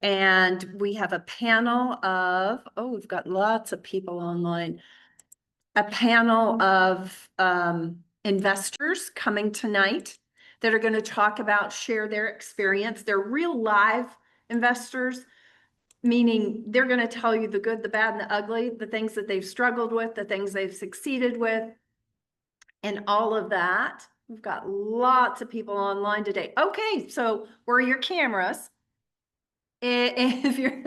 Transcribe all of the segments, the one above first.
And we have a panel of, oh, we've got lots of people online. A panel of investors coming tonight that are going to talk about, share their experience. They're real live investors, meaning they're going to tell you the good, the bad, and the ugly, the things that they've struggled with, the things they've succeeded with, and all of that. We've got lots of people online today. Okay, so where are your cameras? If you're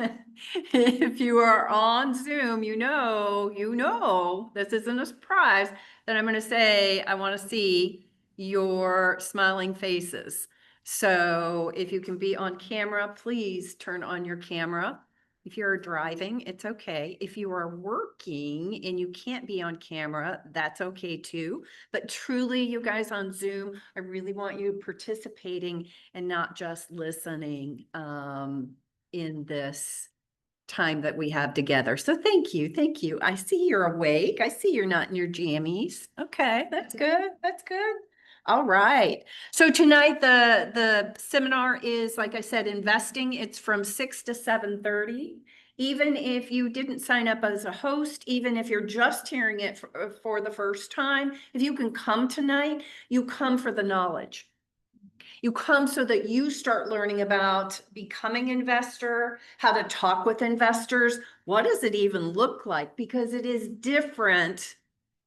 if you are on Zoom, you know this isn't a surprise that I'm going to say I want to see your smiling faces. So if you can be on camera, please turn on your camera. If you're driving, it's okay. If you are working and you can't be on camera, that's okay too. But truly, you guys on Zoom, I really want you participating and not just listening in this time that we have together. So thank you. Thank you. I see you're awake. I see you're not in your jammies. Okay, that's good. That's good. All right. So tonight the seminar is, like I said, investing. It's from 6 to 7:30. Even if you didn't sign up as a host, even if you're just hearing it for the first time, if you can come tonight, you come for the knowledge. You come so that you start learning about becoming an investor, how to talk with investors. What does it even look like? Because it is different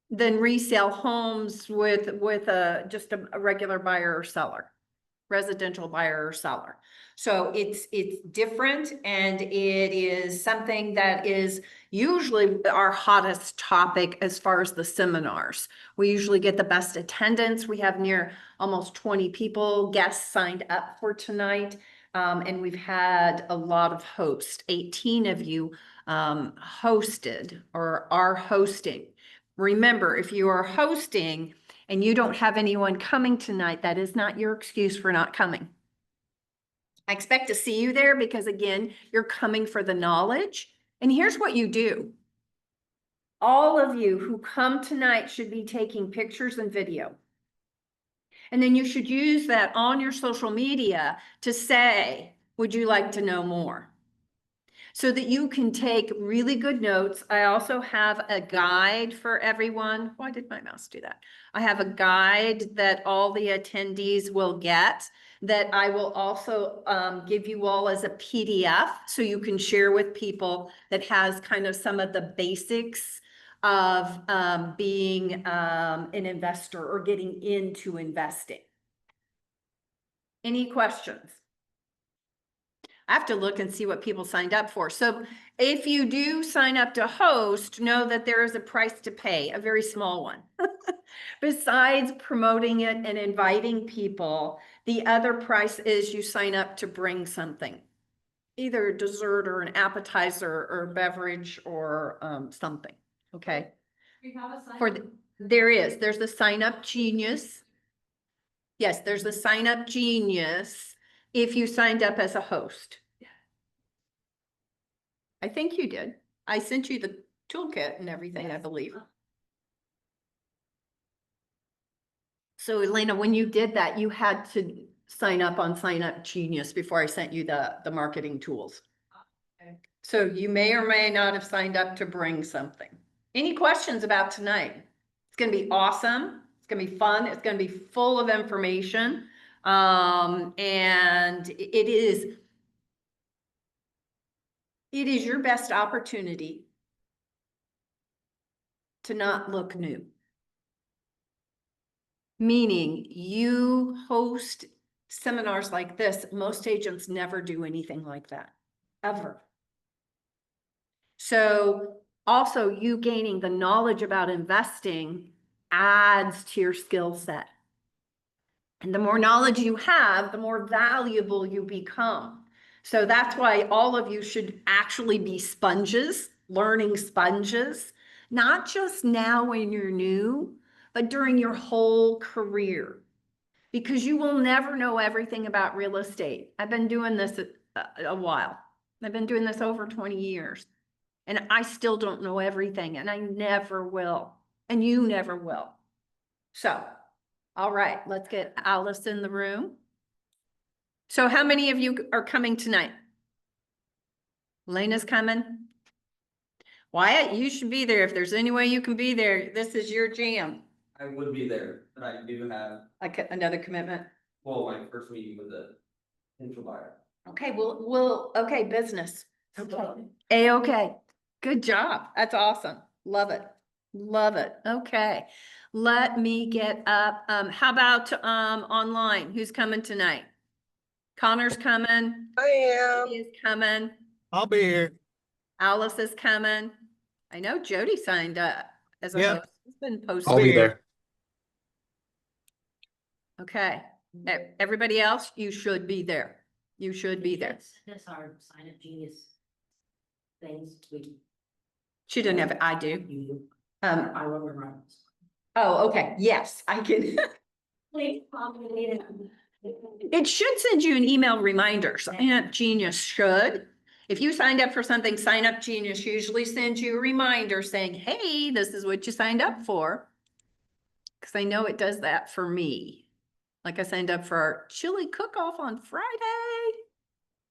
than resale homes with just a regular buyer or seller, residential buyer or seller. So it's different, and it is something that is usually our hottest topic as far as the seminars. We usually get the best attendance. We have near almost 20 people, guests signed up for tonight. And we've had a lot of hosts, 18 of you hosted or are hosting. Remember, if you are hosting and you don't have anyone coming tonight, that is not your excuse for not coming. I expect to see you there because, again, you're coming for the knowledge. And here's what you do. All of you who come tonight should be taking pictures and video. And then you should use that on your social media to say, would you like to know more? So that you can take really good notes. I also have a guide for everyone. Why did my mouse do that? I have a guide that all the attendees will get, that I will also give you all as a PDF so you can share with people, that has kind of some of the basics of being an investor or getting into investing. Any questions? I have to look and see what people signed up for. So if you do sign up to host, know that there is a price to pay, a very small one. Besides promoting it and inviting people, the other price is you sign up to bring something, either a dessert or an appetizer or beverage or something. Okay. There's the Sign Up Genius. Yes, there's the Sign Up Genius if you signed up as a host. I think you did. I sent you the toolkit and everything, I believe. So Elena, when you did that, you had to sign up on Sign Up Genius before I sent you the marketing tools. Okay. So you may or may not have signed up to bring something. Any questions about tonight? It's going to be awesome. It's going to be fun. It's going to be full of information. And it is your best opportunity to not look new. Meaning you host seminars like this, most agents never do anything like that, ever. So also you gaining the knowledge about investing adds to your skill set. And the more knowledge you have, the more valuable you become. So that's why all of you should actually be sponges, learning sponges, not just now when you're new, but during your whole career, because you will never know everything about real estate. I've been doing this a while. I've been doing this over 20 years, and I still don't know everything, and I never will, and you never will. So, all right, let's get Alice in the room. So how many of you are coming tonight? Elena's coming. Wyatt, you should be there. If there's any way you can be there, this is your jam. I would be there, but I do have, Like another commitment. well, my first meeting with the potential buyer. Okay, okay, business. Okay. A-okay. Good job. That's awesome. Love it. Love it. Okay. Let me get up. How about, online? Who's coming tonight? Connor's coming. I am. Is coming. I'll be here. Alice is coming. I know Jody signed up as a Yep. host. It's been I'll posted. be there. Okay. Everybody else, you should be there. You should be there. That's our sign up genius things. She doesn't have, I do. You, Um, I remember. oh, okay. Yes, I can. Please, complicated. It should send you an email reminder. Sign Up Genius should. If you signed up for something, Sign Up Genius usually sends you a reminder saying, hey, this is what you signed up for. Because I know it does that for me. Like I signed up for our chili cook-off on Friday.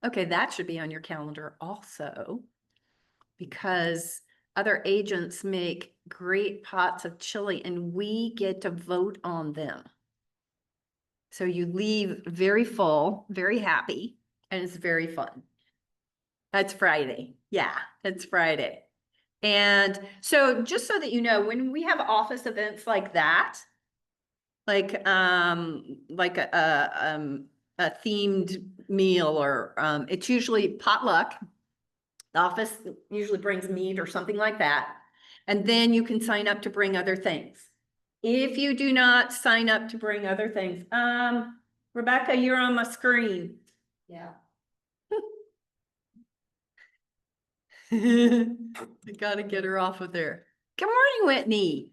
Okay, that should be on your calendar also. Because other agents make great pots of chili and we get to vote on them. So you leave very full, very happy, and it's very fun. That's Friday. Yeah, it's Friday. And so just so that you know, when we have office events like that, like a themed meal or it's usually potluck. The office usually brings meat or something like that. And then you can sign up to bring other things. If you do not sign up to bring other things, Rebecca, you're on my screen. Yeah. I gotta get her off of there. Good morning, Whitney.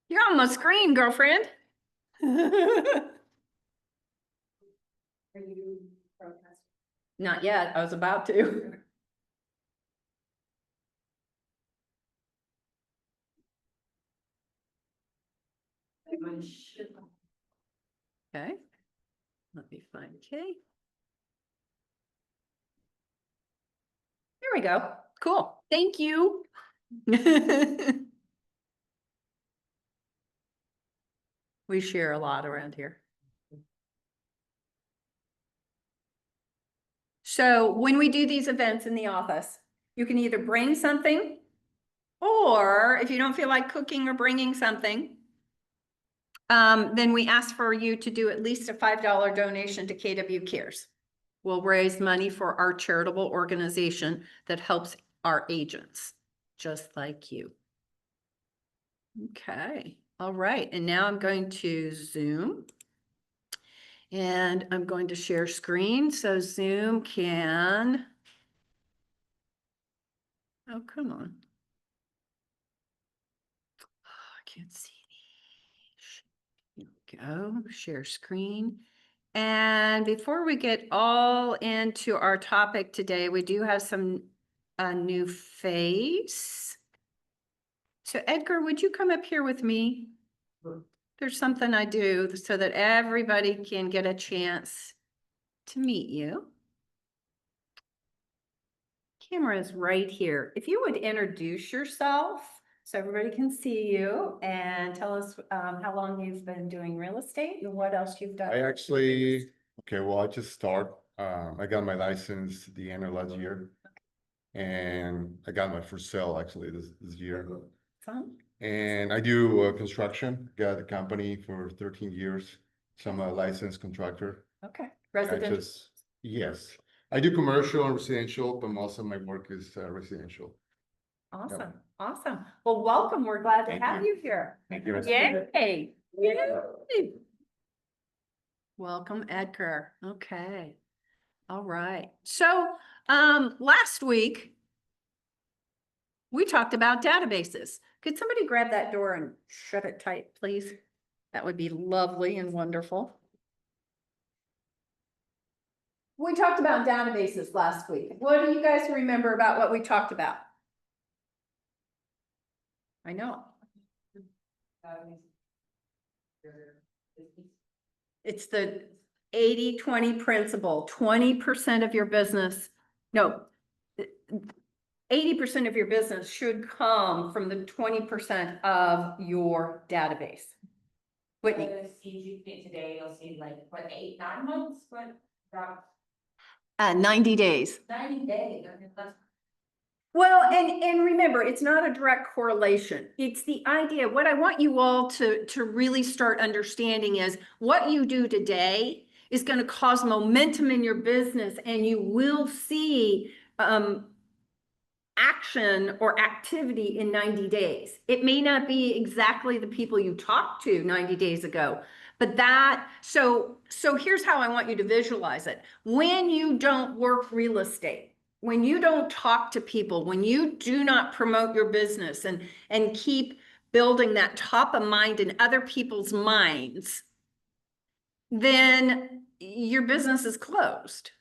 You're on my screen, girlfriend. Are you broadcasting? Not yet. I was about to. Mine should. Okay. Let me find Kay. There we go. Cool. Thank you. We share a lot around here. So when we do these events in the office, you can either bring something, or if you don't feel like cooking or bringing something, then we ask for you to do at least a $5 donation to KW Cares. We'll raise money for our charitable organization that helps our agents, just like you. Okay, all right. And now I'm going to Zoom. And I'm going to share screen so Zoom can. Oh, come on. Oh, I can't see. Here we go, share screen. And before we get all into our topic today, we do have a new face. So Edgar, would you come up here with me? There's something I do so that everybody can get a chance to meet you. Camera is right here. If you would introduce yourself so everybody can see you and tell us how long you've been doing real estate and what else you've done. I actually, okay, well, I just start, I got my license the end of last year. And I got my first sale actually this year. Fun. And I do construction, got a company for 13 years. So I'm a licensed contractor. Okay, I residential. just, yes, I do commercial and residential, but most of my work is residential. Awesome, awesome. Well, welcome. We're glad to Thank have you. you here. Thank you. Yay. Yay. Welcome, Edgar. Okay. All right. So, last week we talked about databases. Could somebody grab that door and shut it tight, please? That would be lovely and wonderful. We talked about databases last week. What do you guys remember about what we talked about? I know. It's 80-20 principle, 20% of your business, no. 80% of your business should come from the 20% of your database. Whitney, The seeds you get today, you'll see like, what, 8, 9 months, what, about 90 days. 90 days, I mean, that's. Well, and remember, it's not a direct correlation. It's the idea, what I want you all to really start understanding is what you do today is going to cause momentum in your business, and you will see action or activity in 90 days. It may not be exactly the people you talked to 90 days ago, but so here's how I want you to visualize it. When you don't work real estate, when you don't talk to people, when you do not promote your business and keep building that top of mind in other people's minds, then your business is closed.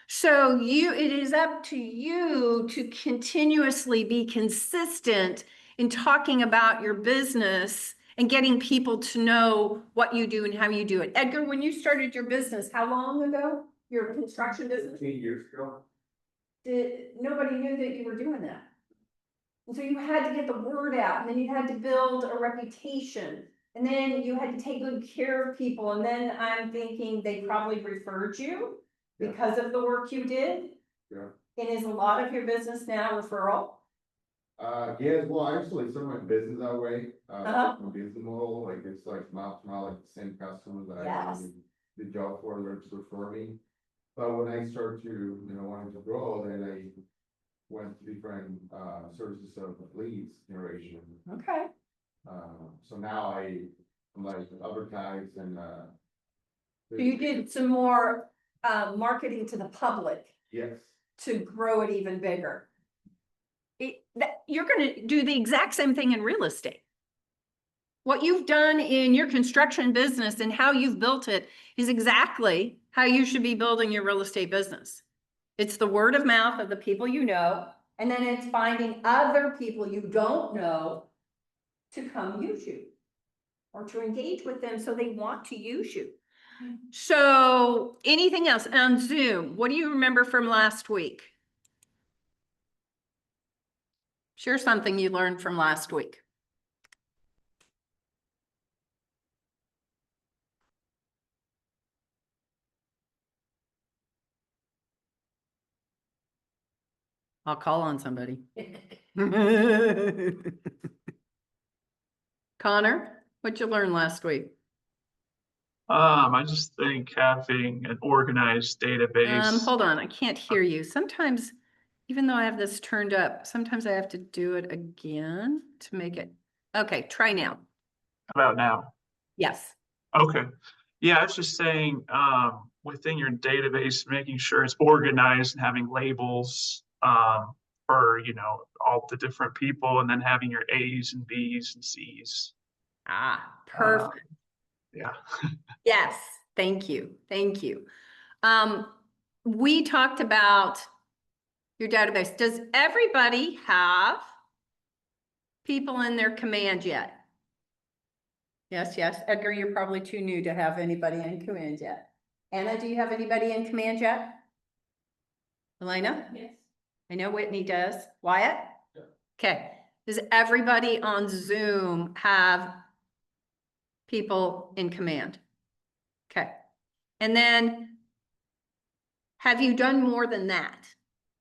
So it is up to you to continuously be consistent in talking about your business and getting people to know what you do and how you do it. Edgar, when you started your business, how long ago? Your construction business? 15 years ago. Nobody knew that you were doing that. And so you had to get the word out, and then you had to build a reputation, and then you had to take good care of people. And then I'm thinking they probably referred you because of the work you did. Yeah. And is a lot of your business now referral? Yes, well, I actually started my business that way, Uh-huh. my business model, like it's like mouth to mouth, like the same customers that I Yes. actually did the job for, they're to refer me. But when I started to, wanting to grow, then I went to different, sources of leads generation. Okay. So now I'm like advertise and, So you did some more marketing to the public yes, to grow it even bigger. You're gonna do the exact same thing in real estate. What you've done in your construction business and how you've built it is exactly how you should be building your real estate business. It's the word of mouth of the people you know, and then it's finding other people you don't know to come use you or to engage with them so they want to use you. So anything else on Zoom? What do you remember from last week? Share something you learned from last week. I'll call on somebody. Connor, what'd you learn last week? I just think having an organized database. Hold on, I can't hear you. Sometimes, even though I have this turned up, sometimes I have to do it again to make it. Okay, try now. About now. Yes. Okay. Yeah, I was just saying, within your database, making sure it's organized and having labels, for, all the different people, and then having your A's and B's and C's. Perfect. Yeah. Yes, thank you, thank you. We talked about your database. Does everybody have people in their command yet? Yes, Edgar, you're probably too new to have anybody in command yet. Anna, do you have anybody in command yet? Elena? Yes. I know Whitney does. Wyatt? Yeah. Okay, does everybody on Zoom have people in command? Okay, and then have you done more than that?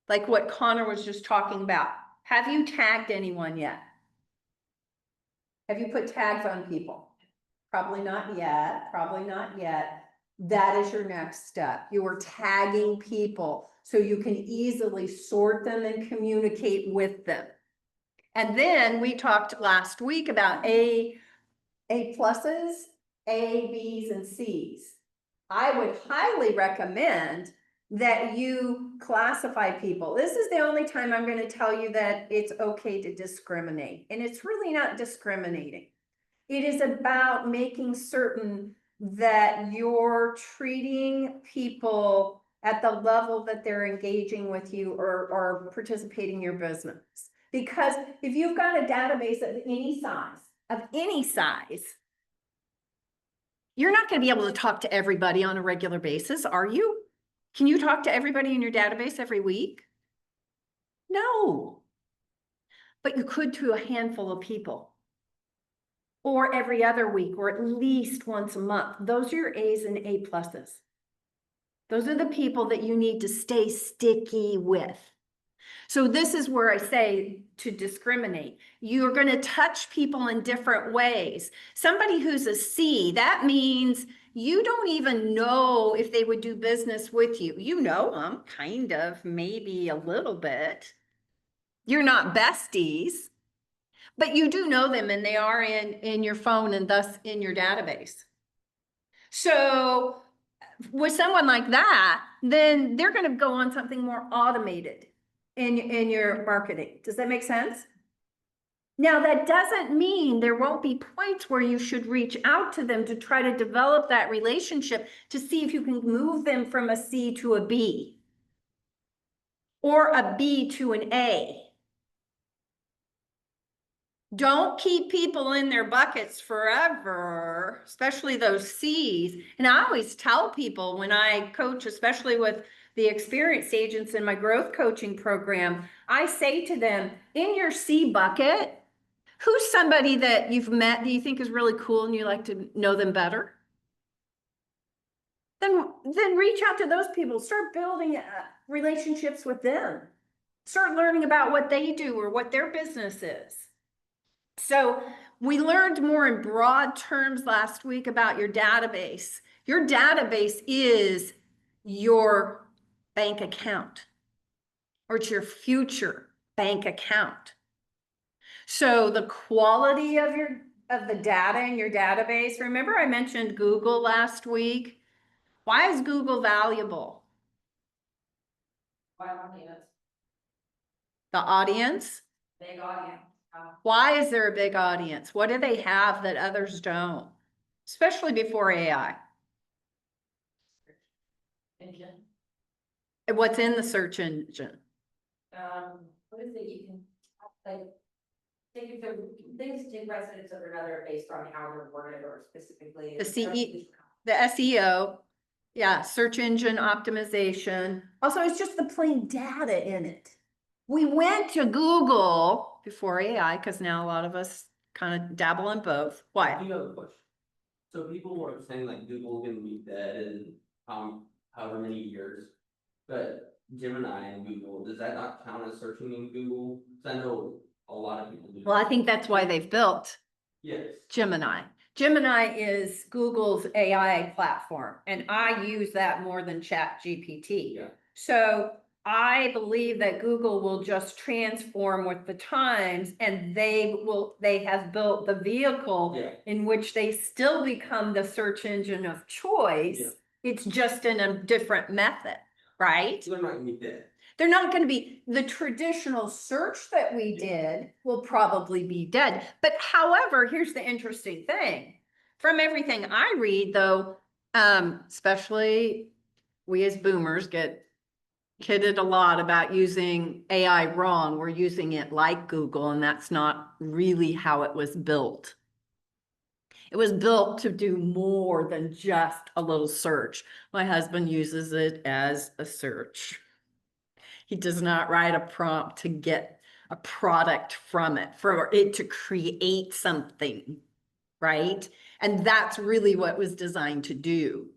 Like what Connor was just talking about? Have you tagged anyone yet? Have you put tags on people? Probably not yet, probably not yet. That is your next step. You are tagging people so you can easily sort them and communicate with them. And then we talked last week about A pluses, A, Bs, and Cs. I would highly recommend that you classify people. This is the only time I'm going to tell you that it's okay to discriminate, and it's really not discriminating. It is about making certain that you're treating people at the level that they're engaging with you or participating in your business. Because if you've got a database of any size, You're not gonna be able to talk to everybody on a regular basis, are you? Can you talk to everybody in your database every week? No. But you could to a handful of people. Or every other week, or at least once a month. Those are your A's and A pluses. Those are the people that you need to stay sticky with. So this is where I say to discriminate. You're going to touch people in different ways. Somebody who's a C, that means you don't even know if they would do business with you. You know them, kind of, maybe a little bit. You're not besties, but you do know them and they are in your phone and thus in your database. So with someone like that, then they're going to go on something more automated in your marketing. Does that make sense? Now, that doesn't mean there won't be points where you should reach out to them to try to develop that relationship to see if you can move them from a C to a B or a B to an A. Don't keep people in their buckets forever, especially those C's. And I always tell people when I coach, especially with the experienced agents in my growth coaching program, I say to them, in your C bucket, who's somebody that you've met that you think is really cool and you like to know them better? Then reach out to those people, start building relationships with them. Start learning about what they do or what their business is. So we learned more in broad terms last week about your database. Your database is your bank account, or it's your future bank account. So the quality of the data in your database, remember I mentioned Google last week? Why is Google valuable? Why audience? The audience? Big audience. Why is there a big audience? What do they have that others don't? Especially before AI. Engine. And what's in the search engine? What is it, you can, like, think of things take precedence over another based on how they're worded or specifically. The the SEO, yeah, search engine optimization. Also, it's just the plain data in it. We went to Google before AI, because now a lot of us kind of dabble in both. I Why? do have a question. So people were saying like Google's gonna be dead in, however many years. But Gemini and Google, does that not count as searching in Google? 'Cause I know a lot of people do. Well, I think that's why they've built Yes. Gemini. Gemini is Google's AI platform, and I use that more than ChatGPT. Yeah. So I believe that Google will just transform with the times, and they have built the vehicle Yeah. in which they still become the search engine of choice. Yeah. It's just in a different method, right? So they're not gonna be dead. They're not going to be, the traditional search that we did will probably be dead. But however, here's the interesting thing. From everything I read though, especially we as boomers get kidded a lot about using AI wrong. We're using it like Google, and that's not really how it was built. It was built to do more than just a little search. My husband uses it as a search. He does not write a prompt to get a product from it, for it to create something, right? And that's really what it was designed to do.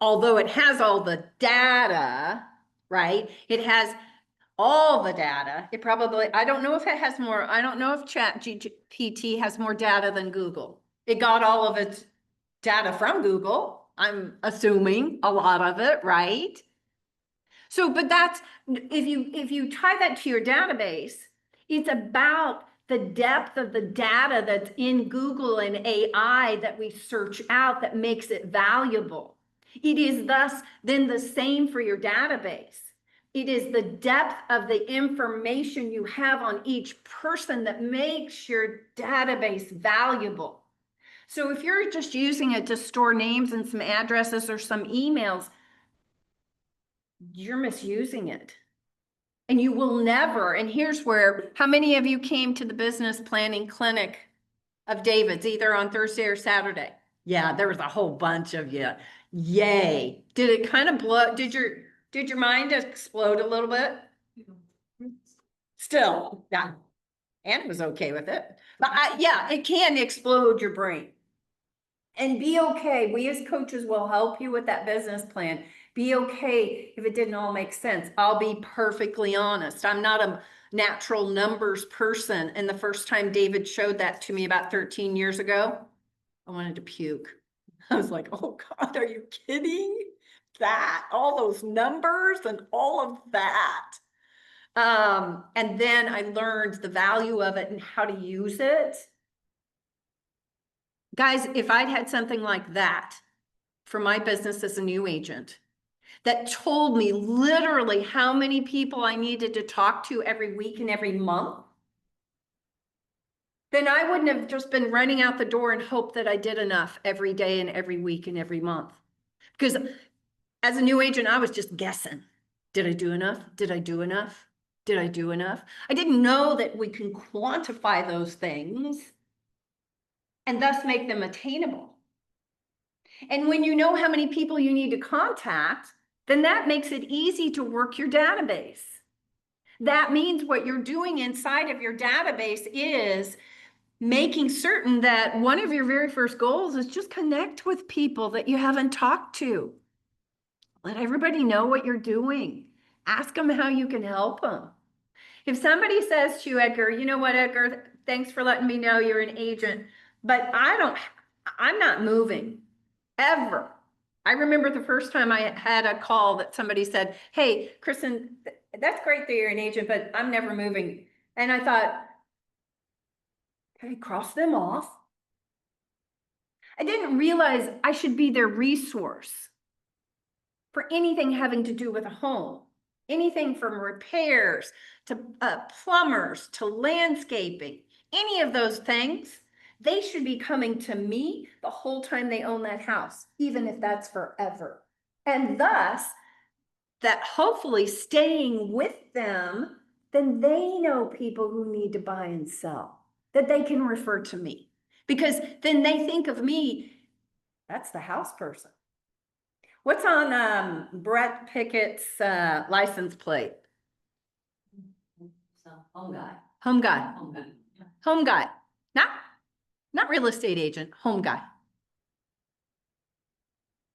Although it has all the data, right? It has all the data. It probably, I don't know if it has more, I don't know if ChatGPT has more data than Google. It got all of its data from Google, I'm assuming a lot of it, right? So, but that's, if you tie that to your database, it's about the depth of the data that's in Google and AI that we search out that makes it valuable. It is thus then the same for your database. It is the depth of the information you have on each person that makes your database valuable. So if you're just using it to store names and some addresses or some emails, you're misusing it. And you will never, and here's where, how many of you came to the business planning clinic of David's, either on Thursday or Saturday? Yeah, there was a whole bunch of you. Yay. Did it kind of blow, did your mind explode a little bit? Still, yeah. Anne was okay with it. But yeah, it can explode your brain. And be okay. We as coaches will help you with that business plan. Be okay if it didn't all make sense. I'll be perfectly honest. I'm not a natural numbers person. And the first time David showed that to me about 13 years ago, I wanted to puke. I was like, oh God, are you kidding? That, all those numbers and all of that. And then I learned the value of it and how to use it. Guys, if I'd had something like that for my business as a new agent that told me literally how many people I needed to talk to every week and every month, then I wouldn't have just been running out the door and hope that I did enough every day and every week and every month. Because as a new agent, I was just guessing. Did I do enough? Did I do enough? Did I do enough? I didn't know that we can quantify those things and thus make them attainable. And when you know how many people you need to contact, then that makes it easy to work your database. That means what you're doing inside of your database is making certain that one of your very first goals is just connect with people that you haven't talked to. Let everybody know what you're doing. Ask them how you can help them. If somebody says to you, Edgar, you know what, Edgar, thanks for letting me know you're an agent, but I'm not moving ever. I remember the first time I had a call that somebody said, hey, Kristen, that's great that you're an agent, but I'm never moving. And I thought, okay, cross them off. I didn't realize I should be their resource for anything having to do with a home, anything from repairs to plumbers to landscaping, any of those things. They should be coming to me the whole time they own that house, even if that's forever. And thus, that hopefully staying with them, then they know people who need to buy and sell, that they can refer to me. Because then they think of me, that's the house person. What's on Brett Pickett's license plate? So, home guy, Home guy. home guy. Home guy. Not real estate agent, home guy.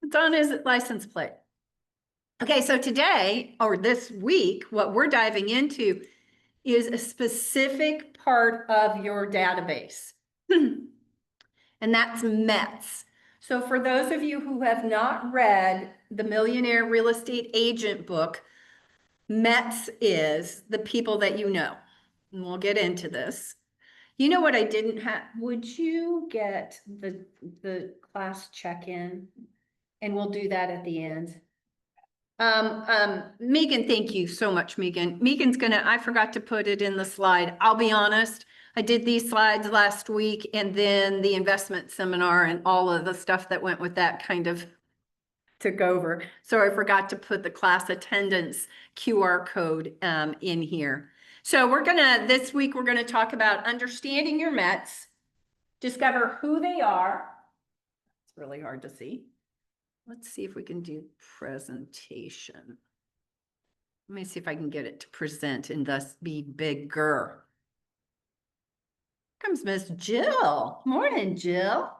It's on his license plate. Okay, so today or this week, what we're diving into is a specific part of your database. And that's METS. So for those of you who have not read the Millionaire Real Estate Agent book, METS is the people that you know. And we'll get into this. You know what I didn't have? Would you get the class check-in? And we'll do that at the end. Megan, thank you so much, Megan. Megan's I forgot to put it in the slide. I'll be honest. I did these slides last week and then the investment seminar and all of the stuff that went with that kind of took over. So I forgot to put the class attendance QR code in here. So this week, we're gonna talk about understanding your METS, discover who they are. It's really hard to see. Let's see if we can do presentation. Let me see if I can get it to present and thus be bigger. Here comes Miss Jill. Morning, Jill.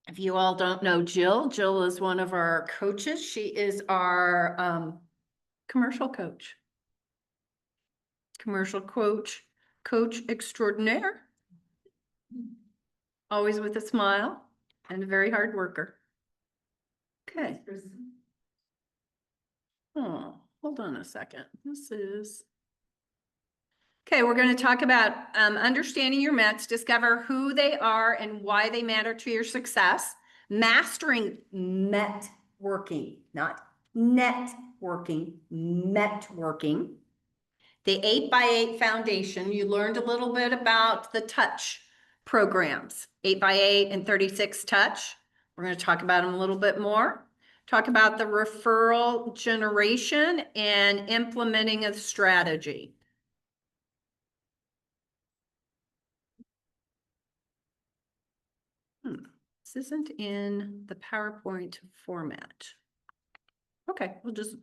If you all don't know Jill, Jill is one of our coaches. She is our commercial coach. Commercial coach extraordinaire. Always with a smile and a very hard worker. Okay. Oh, hold on a second. Okay, we're going to talk about understanding your METS, discover who they are and why they matter to your success, mastering networking, not networking, networking. The 8x8 Foundation, you learned a little bit about the touch programs, 8x8 and 36 touch. We're going to talk about them a little bit more. Talk about the referral generation and implementing a strategy. This isn't in the PowerPoint format. Okay, we'll just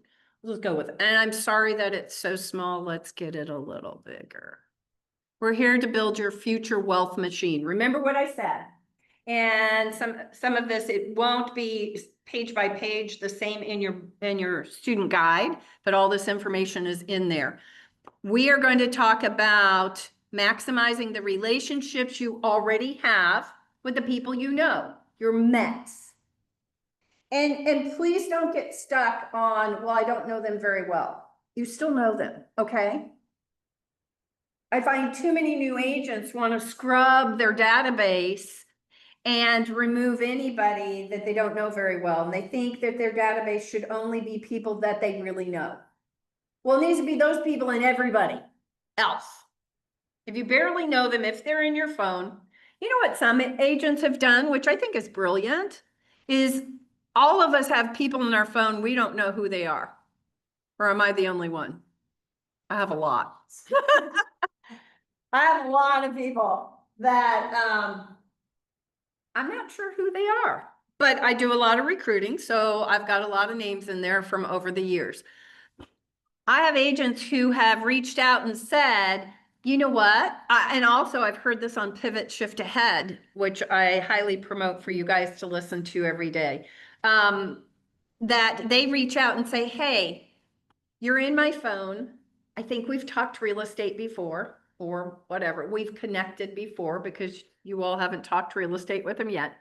go with it. And I'm sorry that it's so small. Let's get it a little bigger. We're here to build your future wealth machine. Remember what I said? And some of this, it won't be page by page the same in your student guide, but all this information is in there. We are going to talk about maximizing the relationships you already have with the people you know, your Mets. And please don't get stuck on, well, I don't know them very well. You still know them, okay? I find too many new agents want to scrub their database and remove anybody that they don't know very well. And they think that their database should only be people that they really know. Well, it needs to be those people and everybody else. If you barely know them, if they're in your phone, you know what some agents have done, which I think is brilliant, is all of us have people in our phone, we don't know who they are. Or am I the only one? I have a lot. I have a lot of people that I'm not sure who they are, but I do a lot of recruiting, so I've got a lot of names in there from over the years. I have agents who have reached out and said, you know what? And also I've heard this on Pivot Shift Ahead, which I highly promote for you guys to listen to every day. That they reach out and say, hey, you're in my phone. I think we've talked real estate before or whatever. We've connected before because you all haven't talked real estate with them yet.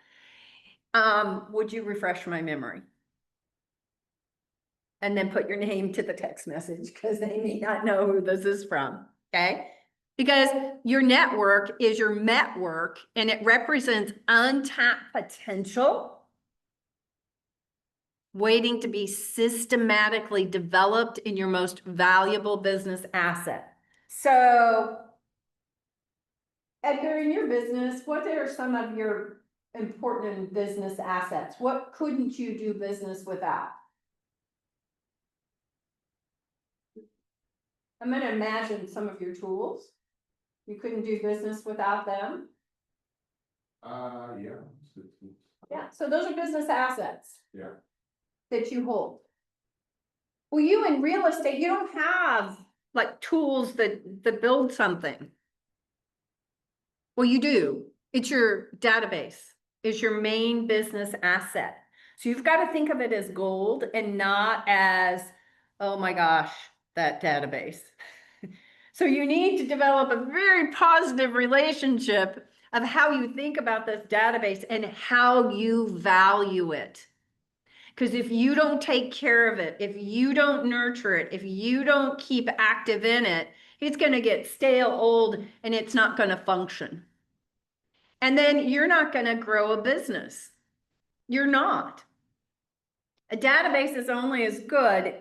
Would you refresh my memory? And then put your name to the text message because they may not know who this is from, okay? Because your network is your network and it represents untapped potential waiting to be systematically developed in your most valuable business asset. So, Edgar, in your business, what are some of your important business assets? What couldn't you do business without? I'm going to imagine some of your tools. You couldn't do business without them. Yeah. Yeah, so those are business assets. Yeah. That you hold. Well, you in real estate, you don't have like tools that build something. Well, you do. It's your database. It's your main business asset. So you've got to think of it as gold and not as, oh my gosh, that database. So you need to develop a very positive relationship of how you think about this database and how you value it. Because if you don't take care of it, if you don't nurture it, if you don't keep active in it, it's going to get stale, old, and it's not going to function. And then you're not going to grow a business. You're not. A database is only as good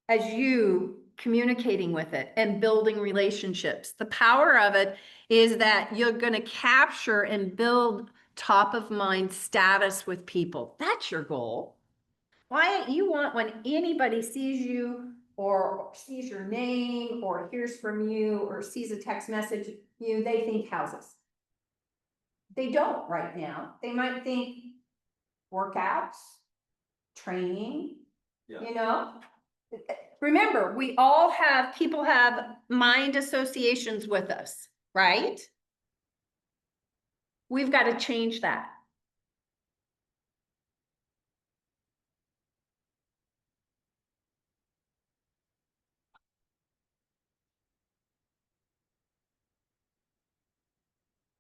as you communicating with it and building relationships. The power of it is that you're going to capture and build top of mind status with people. That's your goal. Why you want when anybody sees you or sees your name or hears from you or sees a text message, they think houses. They don't right now. They might think workouts, training, Remember, people have mind associations with us, right? We've got to change that.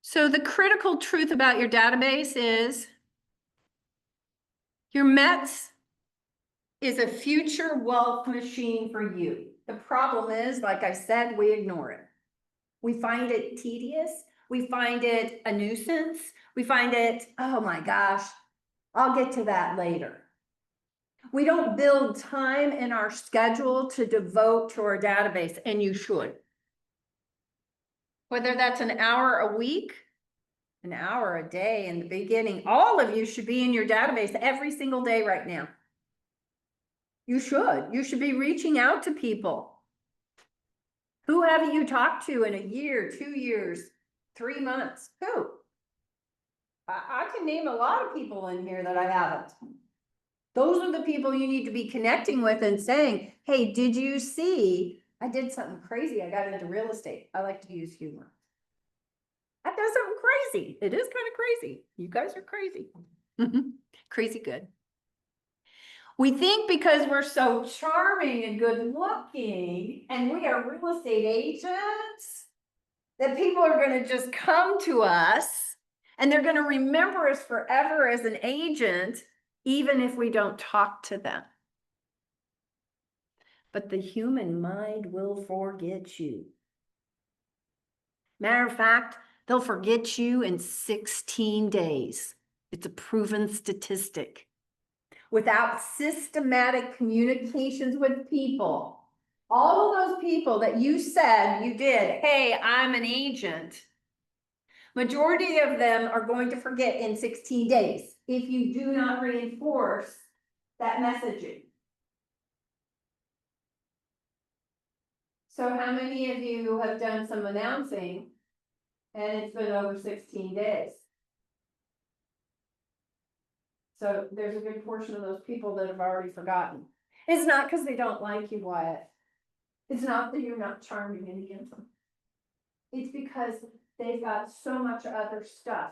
So the critical truth about your database is your Mets is a future wealth machine for you. The problem is, like I said, we ignore it. We find it tedious. We find it a nuisance. We find it, oh my gosh, I'll get to that later. We don't build time in our schedule to devote to our database, and you should. Whether that's an hour a week, an hour a day in the beginning, all of you should be in your database every single day right now. You should. You should be reaching out to people. Who haven't you talked to in a year, 2 years, 3 months? Who? I can name a lot of people in here that I haven't. Those are the people you need to be connecting with and saying, hey, did you see? I did something crazy. I got into real estate. I like to use humor. I did something crazy. It is kind of crazy. You guys are crazy. Crazy good. We think because we're so charming and good looking and we are real estate agents, that people are gonna just come to us and they're gonna remember us forever as an agent, even if we don't talk to them. But the human mind will forget you. Matter of fact, they'll forget you in 16 days. It's a proven statistic. Without systematic communications with people, all of those people that you said you did, hey, I'm an agent, majority of them are going to forget in 16 days if you do not reinforce that messaging. So how many of you have done some announcing and it's been over 16 days? So there's a good portion of those people that have already forgotten. It's not because they don't like you, Wyatt. It's not that you're not charming and handsome. It's because they've got so much other stuff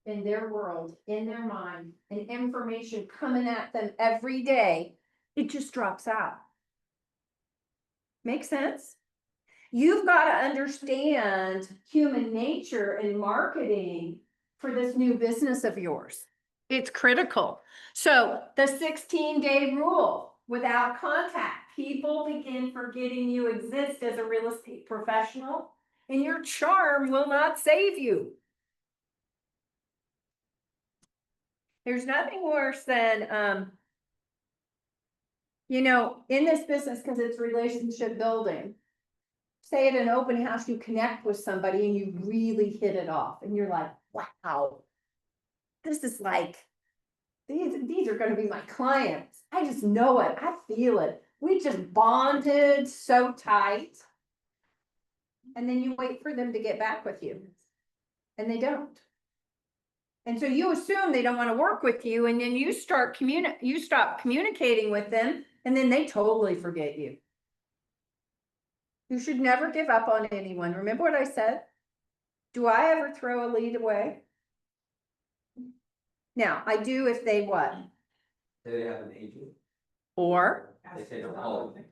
in their world, in their mind, and information coming at them every day. It just drops out. Make sense? You've got to understand human nature and marketing for this new business of yours. It's critical. So the 16-day rule, without contact, people begin forgetting you exist as a real estate professional, and your charm will not save you. There's nothing worse than, in this business, because it's relationship building. Say at an open house, you connect with somebody and you really hit it off, and you're like, wow. This is like, these are gonna be my clients. I just know it. I feel it. We just bonded so tight. And then you wait for them to get back with you. And they don't. And so you assume they don't want to work with you, and then you stop communicating with them, and then they totally forget you. You should never give up on anyone. Remember what I said? Do I ever throw a lead away? Now, I do if they what? Say they have an agent, Or they say don't call them.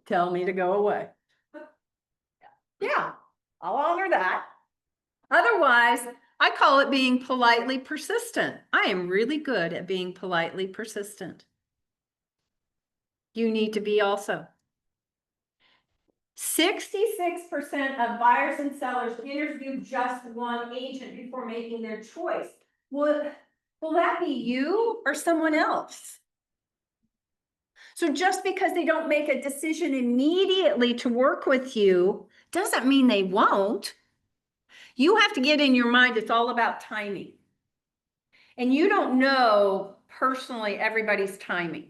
tell me to go away. Yeah, I'll honor that. Otherwise, I call it being politely persistent. I am really good at being politely persistent. You need to be also. 66% of buyers and sellers interview just one agent before making their choice. Will that be you or someone else? So just because they don't make a decision immediately to work with you doesn't mean they won't. You have to get in your mind, it's all about timing. And you don't know personally everybody's timing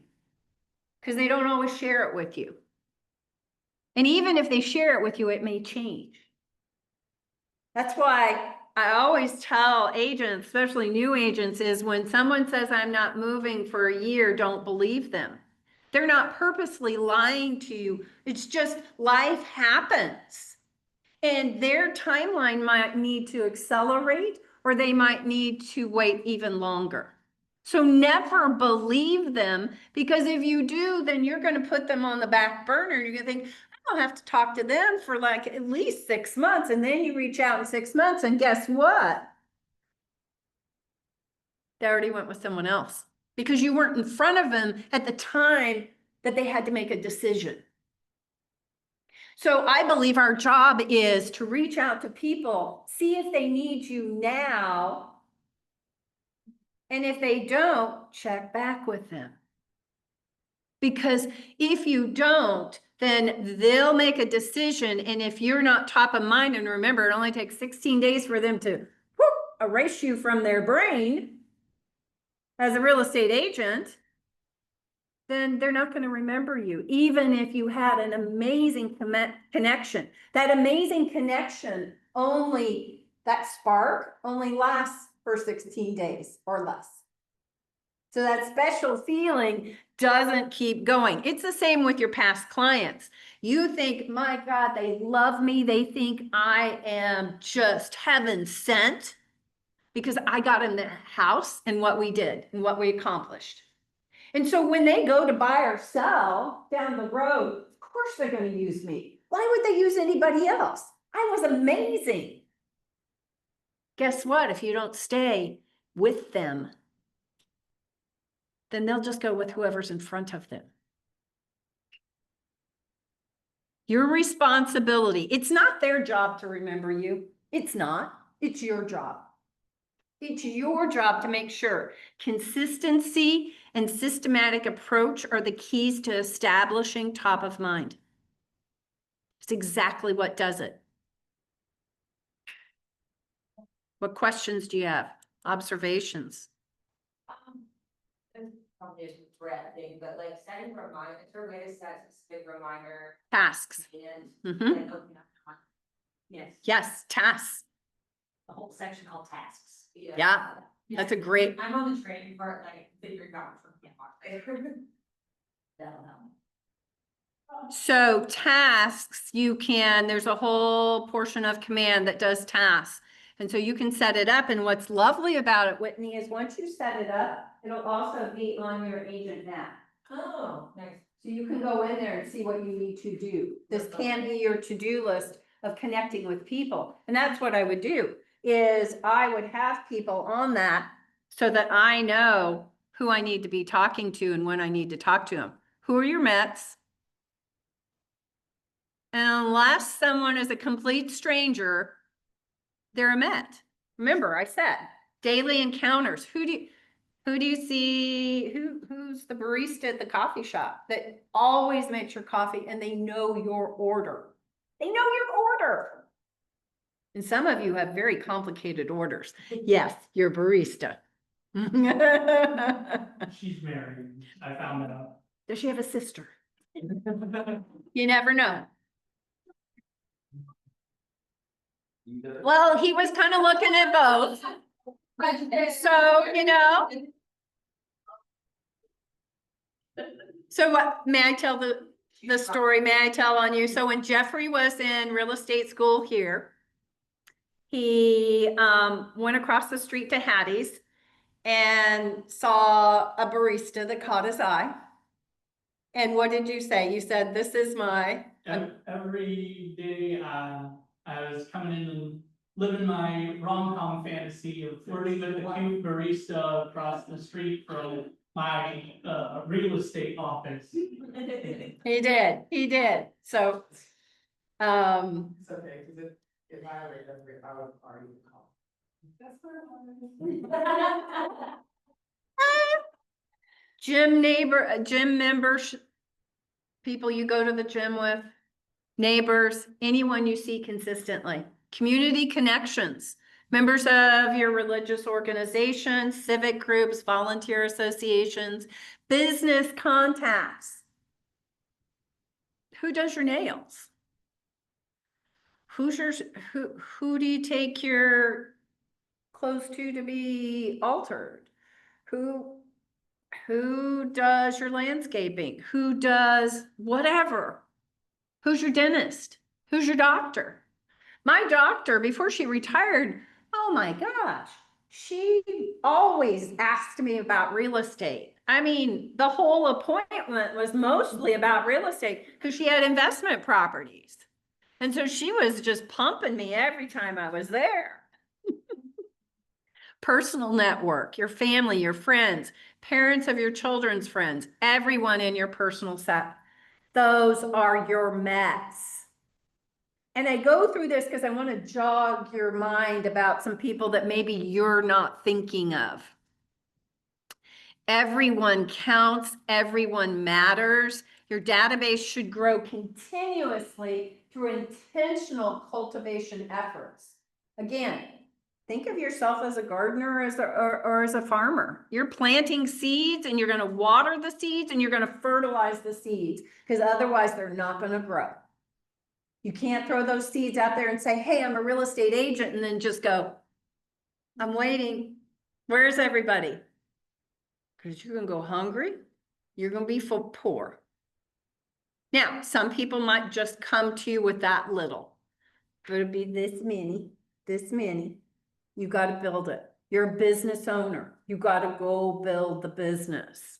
because they don't always share it with you. And even if they share it with you, it may change. That's why I always tell agents, especially new agents, is when someone says I'm not moving for a year, don't believe them. They're not purposely lying to you. It's just life happens. And their timeline might need to accelerate, or they might need to wait even longer. So never believe them, because if you do, then you're going to put them on the back burner. You're going to think, I'll have to talk to them for like at least 6 months. And then you reach out in 6 months, and guess what? They already went with someone else because you weren't in front of them at the time that they had to make a decision. So I believe our job is to reach out to people, see if they need you now. And if they don't, check back with them. Because if you don't, then they'll make a decision. And if you're not top of mind, and remember, it only takes 16 days for them to erase you from their brain as a real estate agent, then they're not going to remember you, even if you had an amazing connection. That amazing connection that spark only lasts for 16 days or less. So that special feeling doesn't keep going. It's the same with your past clients. You think, my God, they love me. They think I am just heaven sent because I got in the house and what we did and what we accomplished. And so when they go to buy or sell down the road, of course they're going to use me. Why would they use anybody else? I was amazing. Guess what? If you don't stay with them, then they'll just go with whoever's in front of them. Your responsibility. It's not their job to remember you. It's not. It's your job. It's your job to make sure consistency and systematic approach are the keys to establishing top of mind. It's exactly what does it. What questions do you have? Observations? It's probably just a threat thing, but like setting reminder, is there a way to set a specific reminder Tasks. and Mhm. then open up time? Yes. Yes, tasks. The whole section called tasks. Yeah, that's a great, I'm on the training part, like figuring out from That'll help. so tasks, there's a whole portion of command that does tasks. And so you can set it up. And what's lovely about it, Whitney, is once you set it up, it'll also be on your agent map. Oh, nice. So you can go in there and see what you need to do. This can be your to-do list of connecting with people. And that's what I would do, is I would have people on that so that I know who I need to be talking to and when I need to talk to them. Who are your Mets? And unless someone is a complete stranger, they're a Met. Remember, I said daily encounters. Who do you see? Who's the barista at the coffee shop that always makes your coffee and they know your order? They know your order. And some of you have very complicated orders. Yes, your barista. She's married. I found that out. Does she have a sister? You never know. Well, he was kind of looking at both. So, So what, may I tell the story? May I tell on you? So when Jeffrey was in real estate school here, he went across the street to Hattie's and saw a barista that caught his eye. And what did you say? You said, this is my, Every day, I was coming in and living my rom-com fantasy of flirting with a cute barista across the street from my real estate office. he did. So, It's okay, cause it violated every, I would already call. That's gym members, people you go to the gym with, neighbors, anyone you see consistently, community connections, members of your religious organizations, civic groups, volunteer associations, business contacts. Who does your nails? Who do you take your clothes to be altered? Who does your landscaping? Who does whatever? Who's your dentist? Who's your doctor? My doctor, before she retired, oh my gosh, she always asked me about real estate. I mean, the whole appointment was mostly about real estate because she had investment properties. And so she was just pumping me every time I was there. Personal network, your family, your friends, parents of your children's friends, everyone in your personal set. Those are your Mets. And I go through this because I want to jog your mind about some people that maybe you're not thinking of. Everyone counts, everyone matters. Your database should grow continuously through intentional cultivation efforts. Again, think of yourself as a gardener or as a farmer. You're planting seeds and you're going to water the seeds and you're going to fertilize the seeds because otherwise they're not going to grow. You can't throw those seeds out there and say, hey, I'm a real estate agent, and then just go, I'm waiting. Where's everybody? Cause you're gonna go hungry. You're gonna be full poor. Now, some people might just come to you with that little. It'll be this many, this many. You gotta build it. You're a business owner. You gotta go build the business.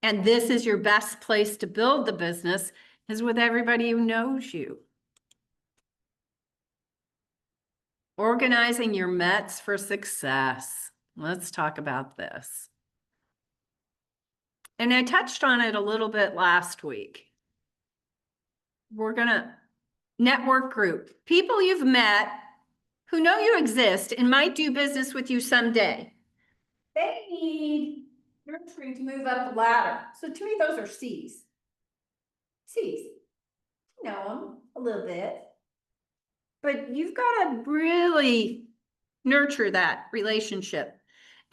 And this is your best place to build the business is with everybody who knows you. Organizing your Mets for success. Let's talk about this. And I touched on it a little bit last week. We're gonna network group, people you've met who know you exist and might do business with you someday. They need nurturing to move up the ladder. So to me, those are C's. C's. You know them a little bit. But you've got to really nurture that relationship.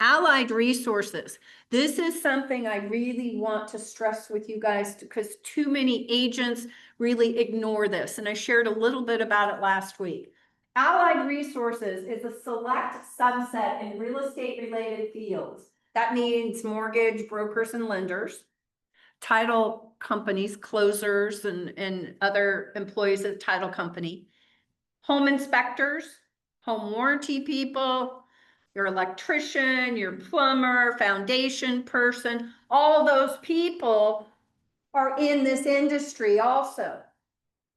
Allied resources. This is something I really want to stress with you guys because too many agents really ignore this. And I shared a little bit about it last week. Allied resources is a select subset in real estate related fields. That means mortgage brokers and lenders, title companies, closers and other employees of the title company, home inspectors, home warranty people, your electrician, your plumber, foundation person, all those people are in this industry also.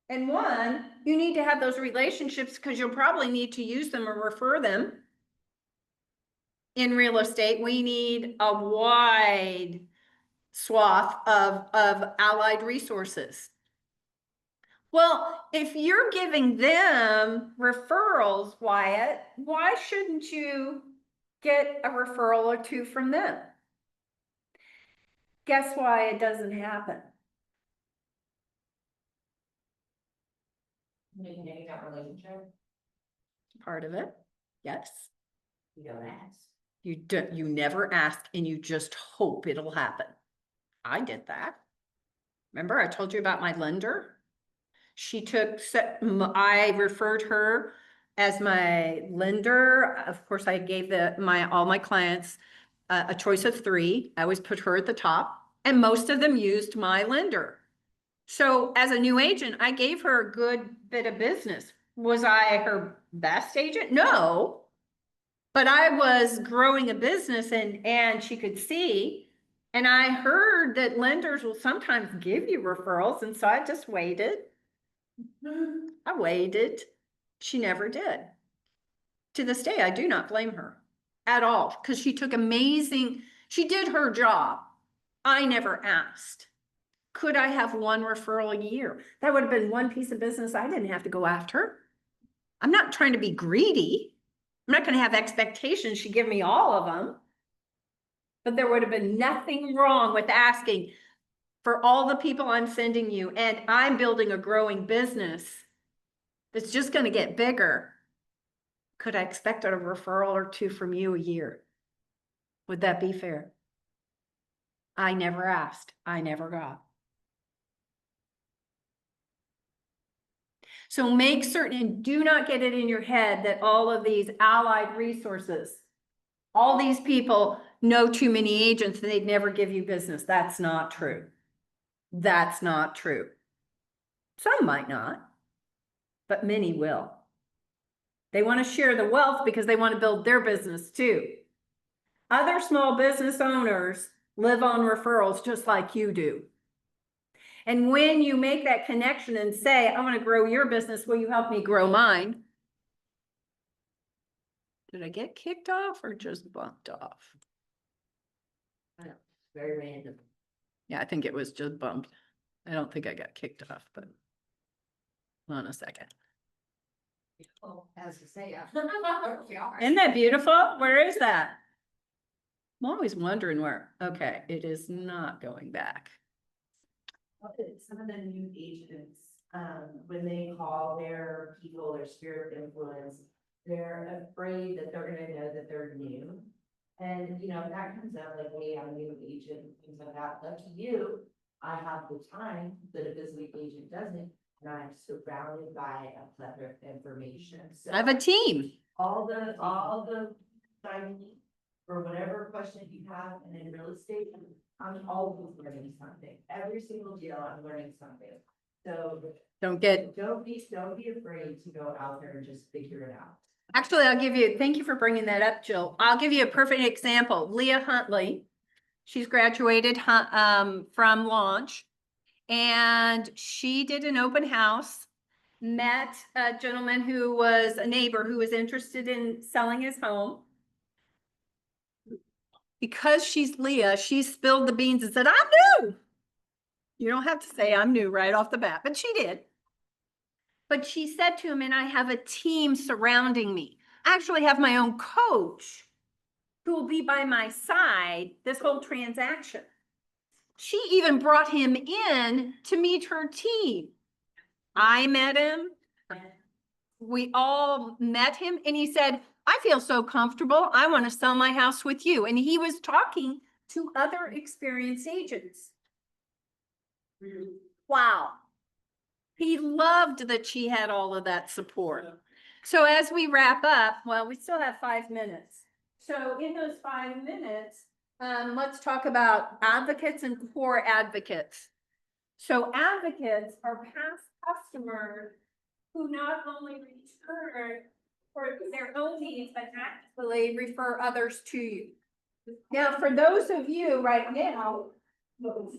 And one, you need to have those relationships because you'll probably need to use them or refer them. In real estate, we need a wide swath of allied resources. Well, if you're giving them referrals, Wyatt, why shouldn't you get a referral or two from them? Guess why it doesn't happen? Maintaining that relationship, Part of it, yes. you don't ask. You never ask and you just hope it'll happen. I did that. Remember I told you about my lender? She took, I referred her as my lender. Of course, I gave all my clients a choice of 3. I always put her at the top and most of them used my lender. So as a new agent, I gave her a good bit of business. Was I her best agent? No. But I was growing a business and she could see. And I heard that lenders will sometimes give you referrals. And so I just waited. I waited. She never did. To this day, I do not blame her at all because she did her job. I never asked. Could I have 1 referral a year? That would have been 1 piece of business I didn't have to go after. I'm not trying to be greedy. I'm not going to have expectations she give me all of them. But there would have been nothing wrong with asking for all the people I'm sending you, and I'm building a growing business that's just going to get bigger. Could I expect a referral or 2 from you a year? Would that be fair? I never asked. I never got. So make certain and do not get it in your head that all of these allied resources, all these people know too many agents and they'd never give you business. That's not true. That's not true. Some might not, but many will. They want to share the wealth because they want to build their business too. Other small business owners live on referrals just like you do. And when you make that connection and say, I want to grow your business, will you help me grow mine? Did I get kicked off or just bumped off? Very random. Yeah, I think it was just bumped. I don't think I got kicked off, but hold on a second. Oh, as to say, Isn't that beautiful? Where is that? I'm always wondering where. Okay, it is not going back. Some of the new agents, when they call their people, their sphere of influence, they're afraid that they're gonna know that they're new. And, you know, that comes out like, hey, I'm a new agent, things like that, up to you. I have the time that a busy agent doesn't, and I'm surrounded by a plethora of information, so. I have a team. all the dining or whatever question you have, and in real estate, I'm always learning something. Every single deal, I'm learning something. So Don't get, don't be afraid to go out there and just figure it out. actually, thank you for bringing that up, Jill. I'll give you a perfect example. Leah Huntley. She's graduated, from Launch. And she did an open house, met a gentleman who was a neighbor who was interested in selling his home. Because she's Leah, she spilled the beans and said, I'm new. You don't have to say I'm new right off the bat, but she did. But she said to him, and I have a team surrounding me. I actually have my own coach who will be by my side this whole transaction. She even brought him in to meet her team. I met him. We all met him and he said, I feel so comfortable. I want to sell my house with you. And he was talking to other experienced agents. Wow. He loved that she had all of that support. So as we wrap up, well, we still have 5 minutes. So in those 5 minutes, let's talk about advocates and core advocates. So advocates are past customers who not only return for their own needs, but actually refer others to you. Now, for those of you right now, those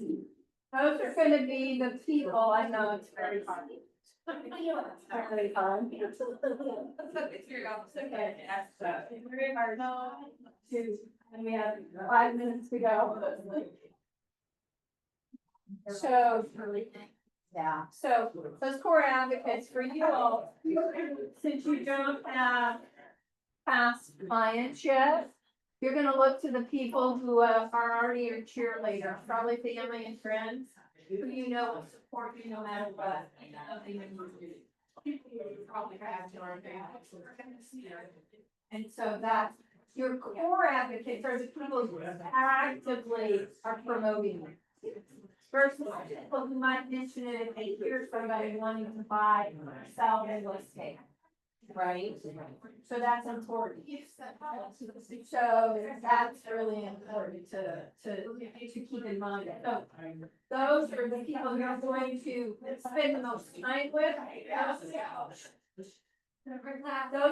are going to be the people, I know it's very funny. It's very fun. It's okay. It's very hard to, and we have 5 minutes to go. So, yeah, so those core advocates for you all, since you don't have past clients yet, you're gonna look to the people who are already your cheerleaders, probably family and friends, who you know will support you no matter what. And so that's your core advocates are the people who actively are promoting you. Versus people who might mention it if they hear somebody wanting to buy, sell their listing. Right? So that's important. So that's really important to keep in mind. So those are the people you're going to spend the most time with. Those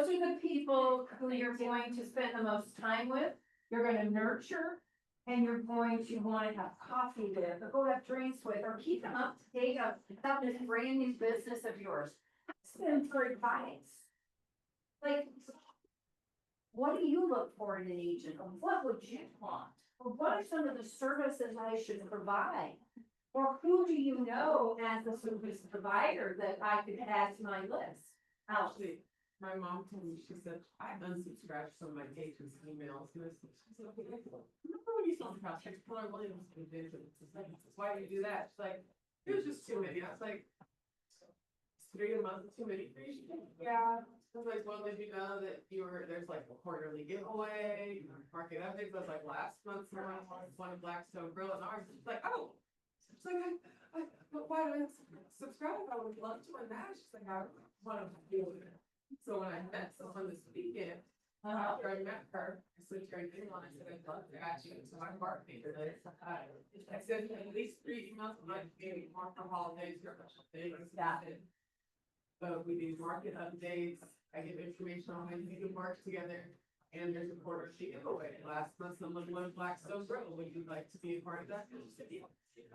are the people who you're going to spend the most time with. You're going to nurture. And you're going to want to have coffee with, or go have drinks with, or keep them up to date about this brand new business of yours. Ask them for advice. Like, what do you look for in an agent? Or what would you want? Or what are some of the services I should provide? Or who do you know as a service provider that I could add to my list? Actually, my mom told me, she said, I unsubscribed from my agent's emails. And I said, remember when you saw the house, she's Keller Williams. Why do you do that? She's like, it was just too many. I was like, 3 a month, too many for you. Yeah. I was like, well, did you know that there's like a quarterly giveaway, market updates? I was like, last month, someone won a Blackstone grill and ours. She's like, oh. She's like, but why do I subscribe? I would love to win that. She's like, I want to deal with it. So when I met someone this weekend, after I met her, I switched everything on. I said, I'd love to add you to my marketing. I said, at least 3 emails a month, maybe more for holidays or special things. But we do market updates. I give information on how you can work together. And there's a quarter sheet giveaway. Last month, someone won Blackstone Grill. Would you like to be a part of that?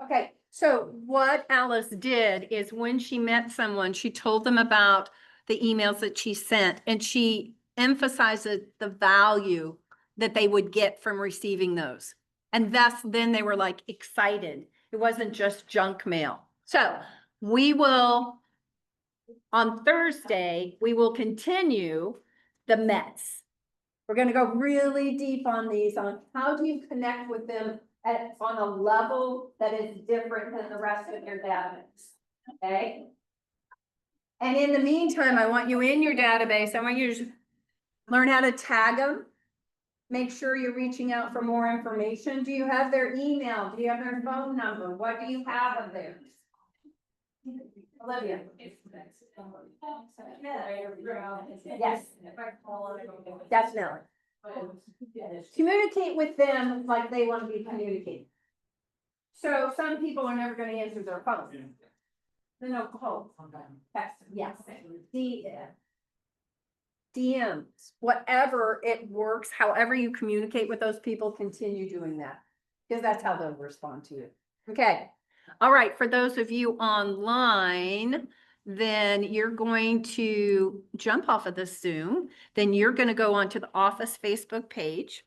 Okay, so what Alice did is when she met someone, she told them about the emails that she sent, and she emphasizes the value that they would get from receiving those. And thus, then they were like excited. It wasn't just junk mail. So we will, on Thursday, we will continue the Mets. We're going to go really deep on these, on how do you connect with them on a level that is different than the rest of your database. Okay. And in the meantime, I want you in your database. I want you to learn how to tag them. Make sure you're reaching out for more information. Do you have their email? Do you have their phone number? What do you have of theirs? Olivia. Yes. Definitely. Communicate with them like they want to be communicated. So some people are never gonna answer their phone. Then they'll call, text, yes, DMs, whatever it works, however you communicate with those people, continue doing that. Because that's how they'll respond to you. Okay, all right, for those of you online, then you're going to jump off of this Zoom, then you're gonna go onto the office Facebook page.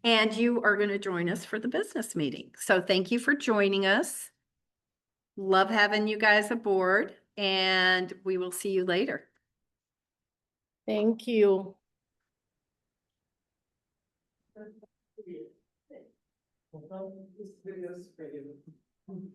And you are gonna join us for the business meeting. So thank you for joining us. Love having you guys aboard, and we will see you later. Thank you. This video's for you.